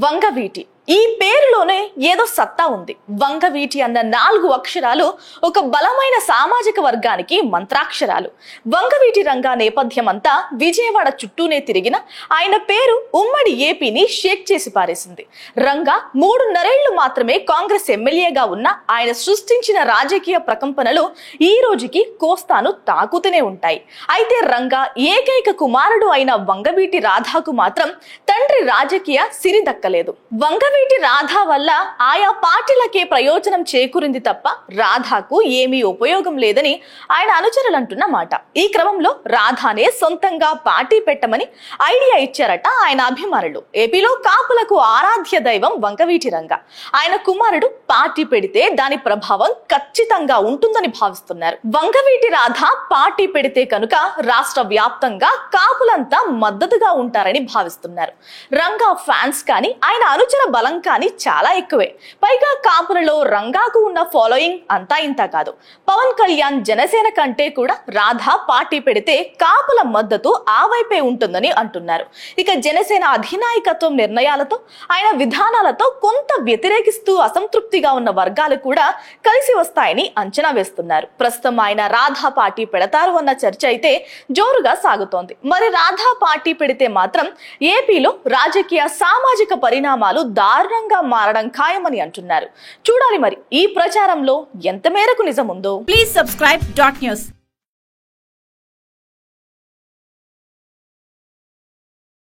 వంగవీటి ఈ పేరులోనే ఏదో సత్తా ఉంది. వంగవీటి అన్న 4 అక్షరాలు ఒక బలమైన సామాజిక వర్గానికి మంత్రాక్షరాలు. వంగవీటి రంగా నేపథ్యం అంతా విజయవాడ చుట్టూనే తిరిగిన ఆయన పేరు ఉమ్మడి ఏపీని షేక్ చేసి పారేసింది. రంగా 3.5 ఏళ్లు మాత్రమే కాంగ్రెస్ ఎమ్మెల్యేగా ఉన్న ఆయన సృష్టించిన రాజకీయ ప్రకంపనలు ఈ రోజుకి కోస్తాను తాకుతూనే ఉంటాయి. అయితే రంగా ఏకైక కుమారుడు అయిన వంగవీటి రాధాకు మాత్రం తండ్రి రాజకీయ సిరి దక్కలేదు. వంగవీటి రాధా వల్ల ఆయా పార్టీలకే ప్రయోజనం చేకూరింది తప్ప రాధాకు ఏమీ ఉపయోగం లేదని ఆయన అనుచరులు అంటున్న మాట. ఈ క్రమంలో రాధానే సొంతంగా పార్టీ పెట్టమని ఐడియా ఇచ్చారట ఆయన అభిమానులు. ఏపీలో కాపులకు ఆరాధ్య దైవం వంగవీటి రంగా. ఆయన కుమారుడు పార్టీ పెడితే దాని ప్రభావం ఖచ్చితంగా ఉంటుందని భావిస్తున్నారు. వంగవీటి రాధా పార్టీ పెడితే కనుక రాష్ట్ర వ్యాప్తంగా కాపులంతా మద్దతుగా ఉంటారని భావిస్తున్నారు. రంగా ఫ్యాన్స్ కానీ ఆయన అనుచర బలం కానీ చాలా ఎక్కువే. పైగా కాపులలో రంగాకు ఉన్న ఫాలోయింగ్ అంతా ఇంత కాదు. పవన్ కళ్యాణ్ జనసేన కంటే కూడా రాధా పార్టీ పెడితే కాపుల మద్దతు ఆ వైపే ఉంటుందని అంటున్నారు. ఇక జనసేన అధినాయకత్వం నిర్ణయాలతో ఆయన విధానాలతో కొంత వ్యతిరేకిస్తూ అసంతృప్తిగా ఉన్న వర్గాలు కూడా కలిసి వస్తాయని అంచనా వేస్తున్నారు. ప్రస్తుతం ఆయన రాధా పార్టీ పెడతారు అన్న చర్చ అయితే జోరుగా సాగుతోంది. మరి రాధా పార్టీ పెడితే మాత్రం ఏపీలో రాజకీయ సామాజిక పరిణామాలు దారుణంగా మారడం ఖాయమని అంటున్నారు. చూడాలి మరి ఈ ప్రచారంలో ఎంత మేరకు నిజం ఉందో. Please subscribe .news.